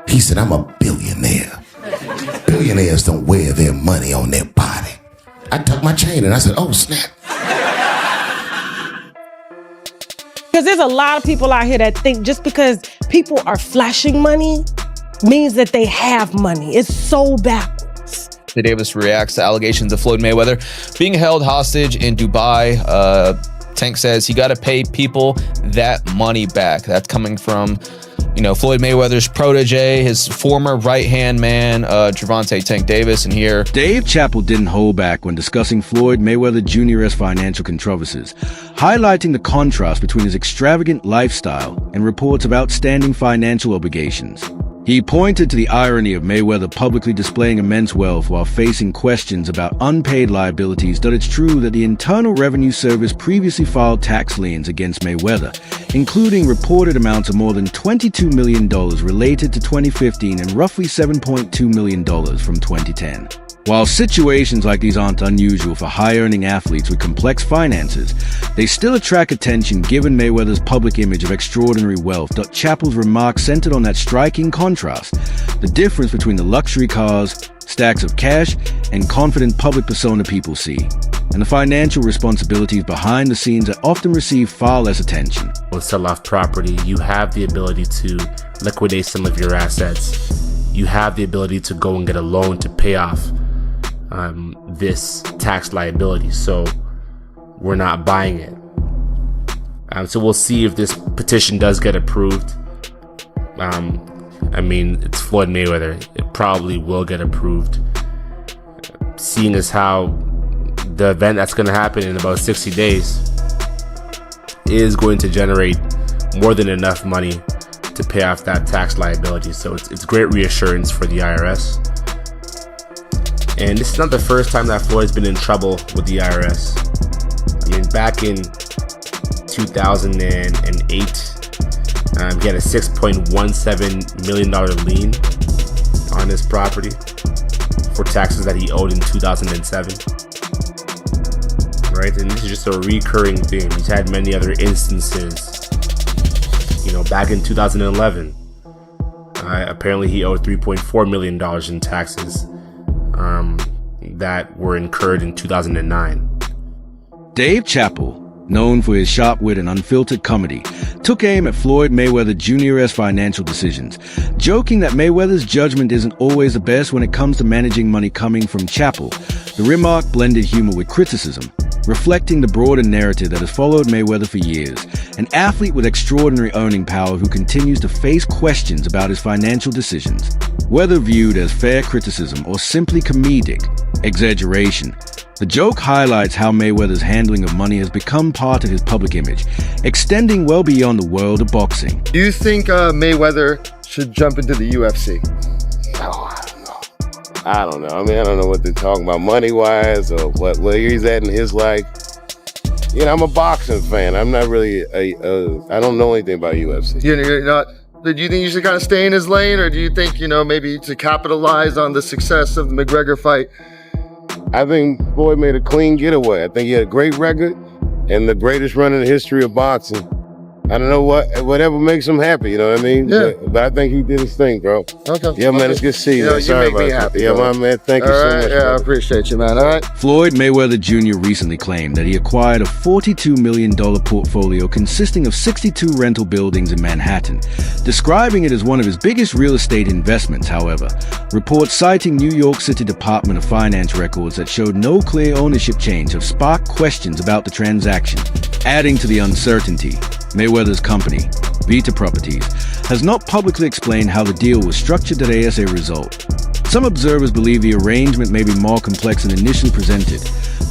He said, I'm a billionaire. Billionaires don't wear their money on their body. I tucked my chain and I said, oh, snap. Because there's a lot of people out here that think just because people are flashing money means that they have money. It's so backwards. Davis reacts to allegations of Floyd Mayweather being held hostage in Dubai. Tank says he got to pay people that money back. That's coming from, Floyd Mayweather's protege, his former right-hand man, Gervonta Tank Davis. And here, Dave Chapelle didn't hold back when discussing Floyd Mayweather Jr.'s financial controversies, highlighting the contrast between his extravagant lifestyle and reports of outstanding financial obligations. He pointed to the irony of Mayweather publicly displaying immense wealth while facing questions about unpaid liabilities. That it's true that the Internal Revenue Service previously filed tax liens against Mayweather, including reported amounts of more than $22 million related to 2015 and roughly $7.2 million from 2010. While situations like these aren't unusual for high-earning athletes with complex finances, they still attract attention given Mayweather's public image of extraordinary wealth. Chappelle's remarks centered on that striking contrast, the difference between the luxury cars, stacks of cash, and confident public persona people see, and the financial responsibilities behind the scenes that often receive far less attention. When sell off property, you have the ability to liquidate some of your assets. You have the ability to go and get a loan to pay off this tax liability. So we're not buying it. So we'll see if this petition does get approved. It's Floyd Mayweather. It probably will get approved. Seeing as how the event that's going to happen in about 60 days is going to generate more than enough money to pay off that tax liability. So it's great reassurance for the IRS. And this is not the first time that Floyd's been in trouble with the IRS. Back in 2008, he had a $6.17 million lien on his property for taxes that he owed in 2007. Right? And this is just a recurring theme. He's had many other instances. Back in 2011, apparently he owed $3.4 million in taxes that were incurred in 2009. Dave Chapelle, known for his sharp wit and unfiltered comedy, took aim at Floyd Mayweather Jr.'s financial decisions, joking that Mayweather's judgment isn't always the best when it comes to managing money. Coming from Chapelle, the remark blended humor with criticism, reflecting the broader narrative that has followed Mayweather for years, an athlete with extraordinary earning power who continues to face questions about his financial decisions. Whether viewed as fair criticism or simply comedic exaggeration, the joke highlights how Mayweather's handling of money has become part of his public image, extending well beyond the world of boxing. Do you think Mayweather should jump into the UFC? Oh, I don't know. I don't know what they're talking about money-wise or where he's at in his life. I'm a boxing fan. I'm not really I don't know anything about UFC. You're not. Do you think you should kind of stay in his lane, or do you think, maybe to capitalize on the success of the McGregor fight? I think Floyd made a clean getaway. I think he had a great record and the greatest run in the history of boxing. I don't know whatever makes him happy, you know what I mean? Yeah. But I think he did his thing, bro. Okay. Yeah, man, it's good to see you. You make me happy. Yeah, my man, thank you so much. Yeah, I appreciate you, man. All right. Floyd Mayweather Jr. recently claimed that he acquired a $42 million portfolio consisting of 62 rental buildings in Manhattan, describing it as one of his biggest real estate investments. However, reports citing New York City Department of Finance records that showed no clear ownership change have sparked questions about the transaction. Adding to the uncertainty, Mayweather's company, Vita Properties, has not publicly explained how the deal was structured today as a result. Some observers believe the arrangement may be more complex than initially presented,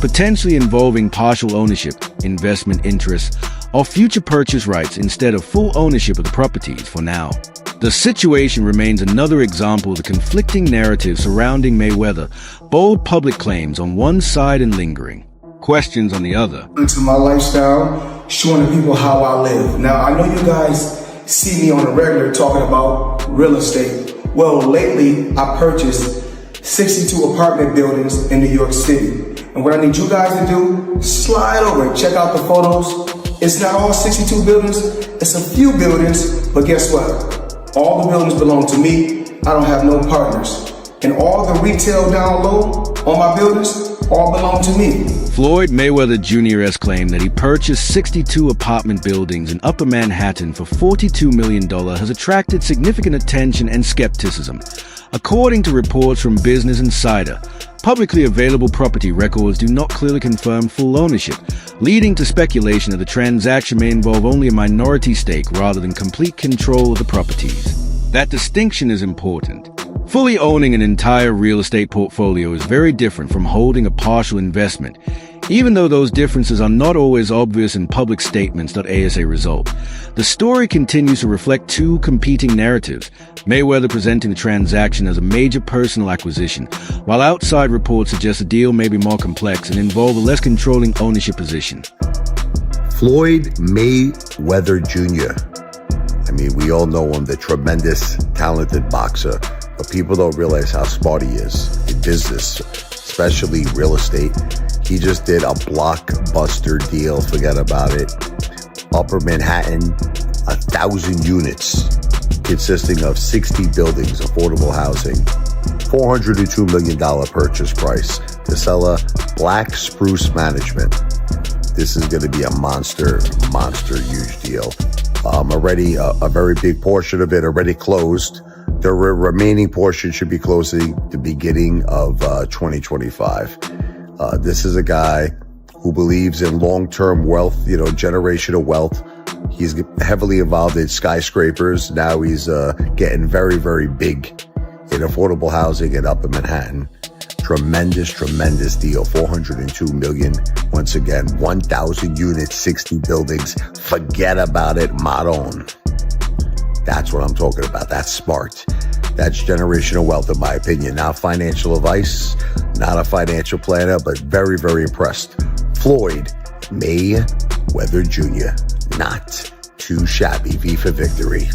potentially involving partial ownership, investment interests, or future purchase rights instead of full ownership of the properties for now. The situation remains another example of the conflicting narrative surrounding Mayweather, bold public claims on one side and lingering questions on the other. Into my lifestyle, showing people how I live. Now, I know you guys see me on a regular talking about real estate. Well, lately, I purchased 62 apartment buildings in New York City. And what I need you guys to do, slide over and check out the photos. It's not all 62 buildings, it's a few buildings, but guess what? All the buildings belong to me I don't have no partners. And all the retail down low on my buildings all belong to me. Floyd Mayweather Jr.'s claim that he purchased 62 apartment buildings in Upper Manhattan for $42 million has attracted significant attention and skepticism. According to reports from Business Insider, publicly available property records do not clearly confirm full ownership, leading to speculation that the transaction may involve only a minority stake rather than complete control of the properties. That distinction is important. Fully owning an entire real estate portfolio is very different from holding a partial investment, even though those differences are not always obvious in public statements. As a result, the story continues to reflect two competing narratives, Mayweather presenting the transaction as a major personal acquisition, while outside reports suggest the deal may be more complex and involve a less controlling ownership position. Floyd Mayweather Jr. I mean, we all know him, the tremendous, talented boxer, but people don't realize how smart he is in business, especially real estate. He just did a blockbuster deal, forget about it. Upper Manhattan, 1,000 units, consisting of 60 buildings, affordable housing, $402 million purchase price to sell a Black Spruce Management. This is going to be a monster huge deal. Already a very big portion of it already closed. The remaining portion should be closing the beginning of 2025. This is a guy who believes in long-term wealth, generational wealth. He's heavily involved in skyscrapers. Now he's getting very, very big in affordable housing in Upper Manhattan. Tremendous deal. $402 million. Once again, 1,000 units, 60 buildings. Forget about it, Maron. That's what I'm talking about. That's smart. That's generational wealth, in my opinion. Not financial advice, not a financial planner, but very, very impressed. Floyd Mayweather Jr. Not too shabby. V for victory.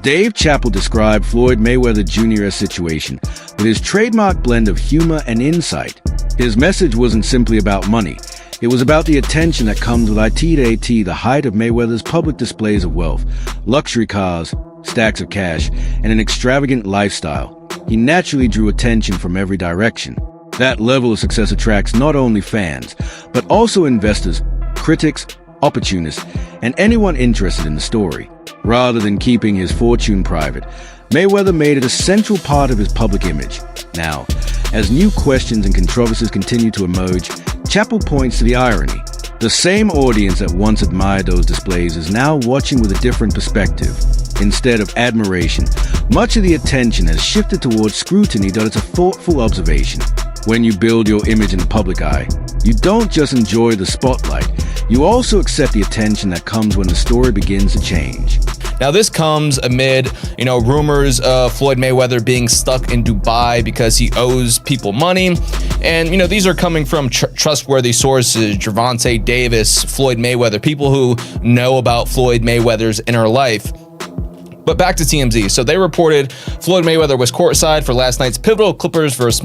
Dave Chapelle described Floyd Mayweather Jr.'s situation with his trademark blend of humor and insight. His message wasn't simply about money. It was about the attention that comes with the height of Mayweather's public displays of wealth, luxury cars, stacks of cash, and an extravagant lifestyle. He naturally drew attention from every direction. That level of success attracts not only fans, but also investors, critics, opportunists, and anyone interested in the story. Rather than keeping his fortune private, Mayweather made it a central part of his public image. Now, as new questions and controversies continue to emerge, Chapelle points to the irony. The same audience that once admired those displays is now watching with a different perspective. Instead of admiration, much of the attention has shifted towards scrutiny that is a thoughtful observation. When you build your image in the public eye, you don't just enjoy the spotlight, you also accept the attention that comes when the story begins to change. Now, this comes amid, rumors of Floyd Mayweather being stuck in Dubai because he owes people money. And, these are coming from trustworthy sources, Gervonta Davis, Floyd Mayweather, people who know about Floyd Mayweather's inner life. But back to TMZ. So they reported Floyd Mayweather was courtside for last night's pivotal Clippers versus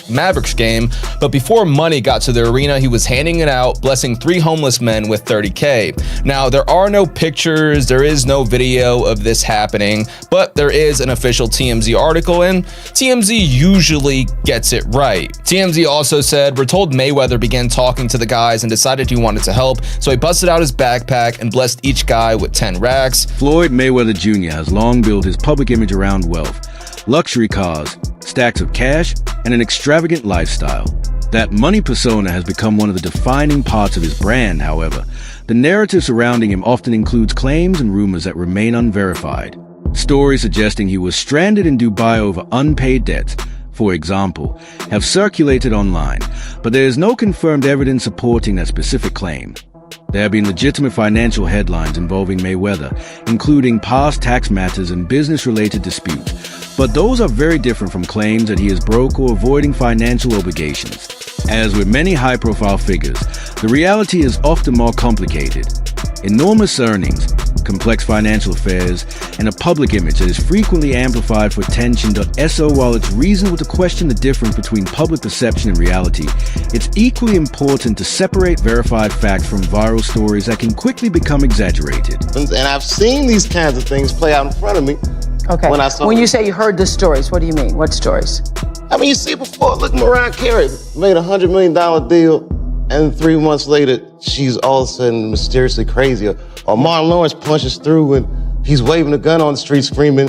Mavericks game. But before money got to the arena, he was handing it out, blessing 3 homeless men with $30K. Now, there are no pictures, there is no video of this happening, but there is an official TMZ article, and TMZ usually gets it right. TMZ also said, we're told Mayweather began talking to the guys and decided he wanted to help, so he busted out his backpack and blessed each guy with 10 racks. Floyd Mayweather Jr. has long built his public image around wealth, luxury cars, stacks of cash, and an extravagant lifestyle. That money persona has become one of the defining parts of his brand, however. The narrative surrounding him often includes claims and rumors that remain unverified. Stories suggesting he was stranded in Dubai over unpaid debts, for example, have circulated online, but there is no confirmed evidence supporting that specific claim. There have been legitimate financial headlines involving Mayweather, including past tax matters and business-related disputes, but those are very different from claims that he is broke or avoiding financial obligations. As with many high-profile figures, the reality is often more complicated. Enormous earnings, complex financial affairs, and a public image that is frequently amplified for attention. While it's reasonable to question the difference between public perception and reality, it's equally important to separate verified facts from viral stories that can quickly become exaggerated. And I've seen these kinds of things play out in front of me Okay. When I saw you say you heard the stories, what do you mean? What stories? I mean, you see before, look, Mariah Carey made a $100 million deal, and 3 months later, she's all of a sudden mysteriously crazy. Or Martin Lawrence punches through and he's waving a gun on the street screaming,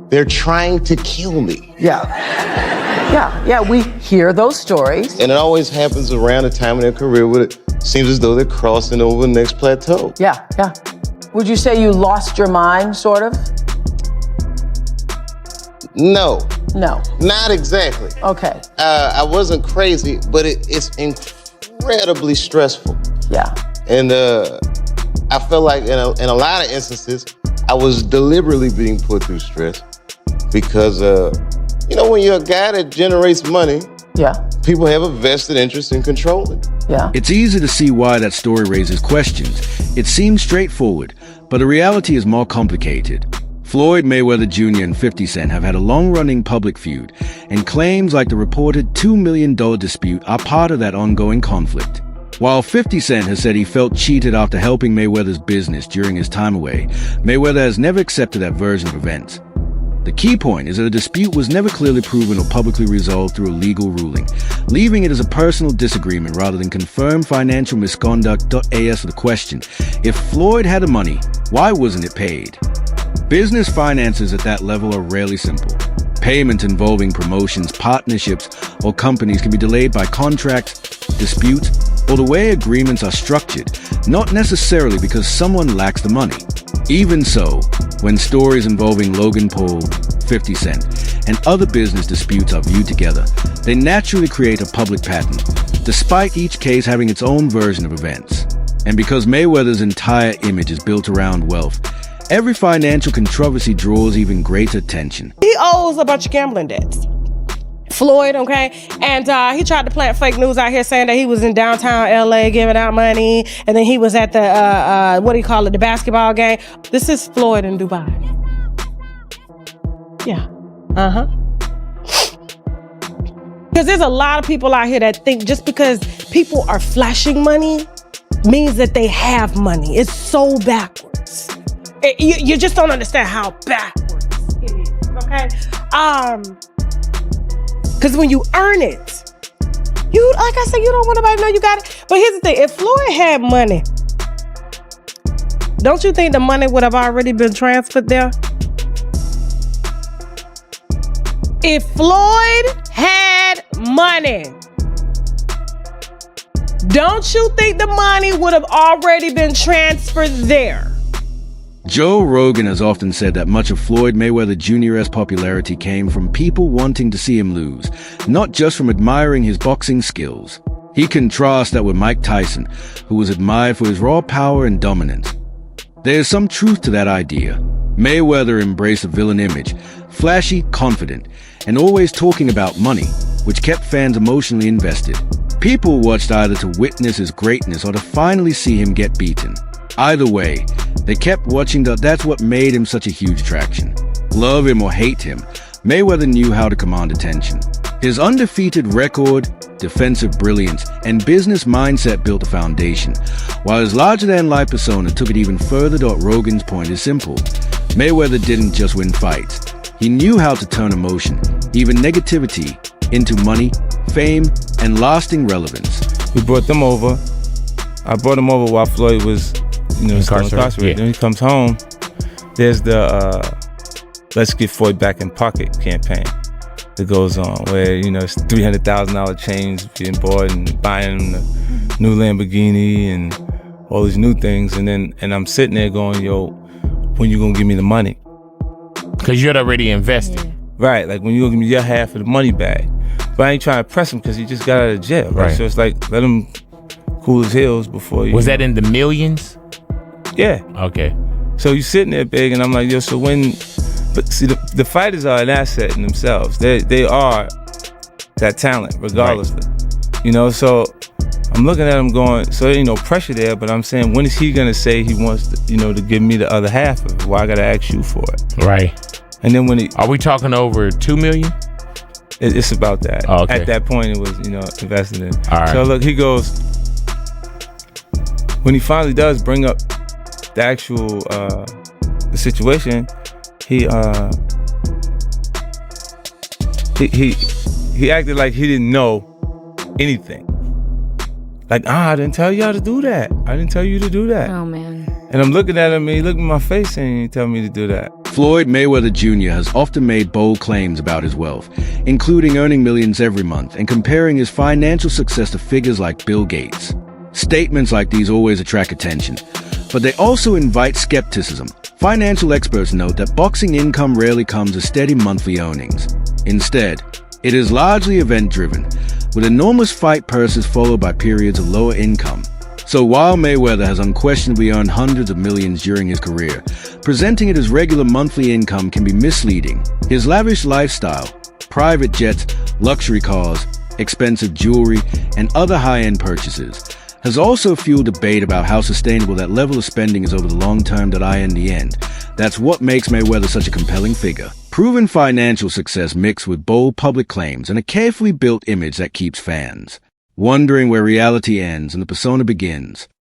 "They're trying to kill me." Yeah, we hear those stories. And it always happens around the time in their career where it seems as though they're crossing over the next plateau. Yeah. Would you say you lost your mind, sort of? No. No. Not exactly. Okay. I wasn't crazy, but it's incredibly stressful. Yeah. And I felt like in a lot of instances, I was deliberately being put through stress because, when you're a guy that generates money, people have a vested interest in controlling. Yeah. It's easy to see why that story raises questions. It seems straightforward, but the reality is more complicated. Floyd Mayweather Jr. and 50 Cent have had a long-running public feud, and claims like the reported $2 million dispute are part of that ongoing conflict. While 50 Cent has said he felt cheated after helping Mayweather's business during his time away, Mayweather has never accepted that version of events. The key point is that the dispute was never clearly proven or publicly resolved through a legal ruling, leaving it as a personal disagreement rather than confirmed financial misconduct. As for the question, if Floyd had the money, why wasn't it paid? Business finances at that level are rarely simple. Payments involving promotions, partnerships, or companies can be delayed by contracts, disputes, or the way agreements are structured, not necessarily because someone lacks the money. Even so, when stories involving Logan Paul, 50 Cent, and other business disputes are viewed together, they naturally create a public pattern, despite each case having its own version of events. And because Mayweather's entire image is built around wealth, every financial controversy draws even greater attention. He owes a bunch of gambling debts. Floyd, okay? And he tried to plant fake news out here saying that he was in downtown LA giving out money, and then he was at the, the basketball game. This is Floyd in Dubai. Yeah. Because there's a lot of people out here that think just because people are flashing money means that they have money. It's so backwards. You just don't understand how backwards it is, okay? Because when you earn it, like I said, you don't want nobody to know you got it. But here's the thing, if Floyd had money, don't you think the money would have already been transferred there? If Floyd had money, don't you think the money would have already been transferred there? Joe Rogan has often said that much of Floyd Mayweather Jr.'s popularity came from people wanting to see him lose, not just from admiring his boxing skills. He contrasts that with Mike Tyson, who was admired for his raw power and dominance. There is some truth to that idea. Mayweather embraced a villain image, flashy, confident, and always talking about money, which kept fans emotionally invested. People watched either to witness his greatness or to finally see him get beaten. Either way, they kept watching. That's what made him such a huge attraction. Love him or hate him, Mayweather knew how to command attention. His undefeated record, defensive brilliance, and business mindset built a foundation, while his larger-than-life persona took it even further. Rogan's point is simple. Mayweather didn't just win fights. He knew how to turn emotion, even negativity, into money, fame, and lasting relevance. We brought them over. I brought him over while Floyd was, incarcerated. Yeah. Then he comes home. There's the Let's Get Floyd Back in Pocket campaign that goes on, where it's $300,000 chains being bought and buying the new Lamborghini and all these new things, and I'm sitting there going, "Yo, when you gonna give me the money?" Because you'd already invested, right? Like when you gonna give me your half of the money back? But I ain't trying to press him because he just got out of jail, right? So it's like, let him cool his heels before you. Was that in the millions? Yeah. Okay. So you sitting there big, and I'm like, yo, so when? But see, the fighters are an asset in themselves. They are that talent, regardless. Right. So I'm looking at him going, so there ain't no pressure there, but I'm saying, when is he gonna say he wants to, to give me the other half of it? Why I gotta ask you for it? Right. And then when are we talking over $2 million? It's about that. Oh, okay. At that point, it was, invested in. All right. So look, he goes, when he finally does bring up the actual the situation, he he acted like he didn't know anything. Like, I didn't tell y'all to do that. I didn't tell you to do that. Oh, man. And I'm looking at him, and he looked in my face and he tell me to do that. Floyd Mayweather Jr. has often made bold claims about his wealth, including earning millions every month and comparing his financial success to figures like Bill Gates. Statements like these always attract attention, but they also invite skepticism. Financial experts note that boxing income rarely comes as steady monthly earnings. Instead, it is largely event-driven, with enormous fight purses followed by periods of lower income. So while Mayweather has unquestionably earned hundreds of millions during his career, presenting it as regular monthly income can be misleading. His lavish lifestyle, private jets, luxury cars, expensive jewelry, and other high-end purchases has also fueled debate about how sustainable that level of spending is over the long term. In the end, that's what makes Mayweather such a compelling figure. Proven financial success mixed with bold public claims and a carefully built image that keeps fans wondering where reality ends and the persona begins.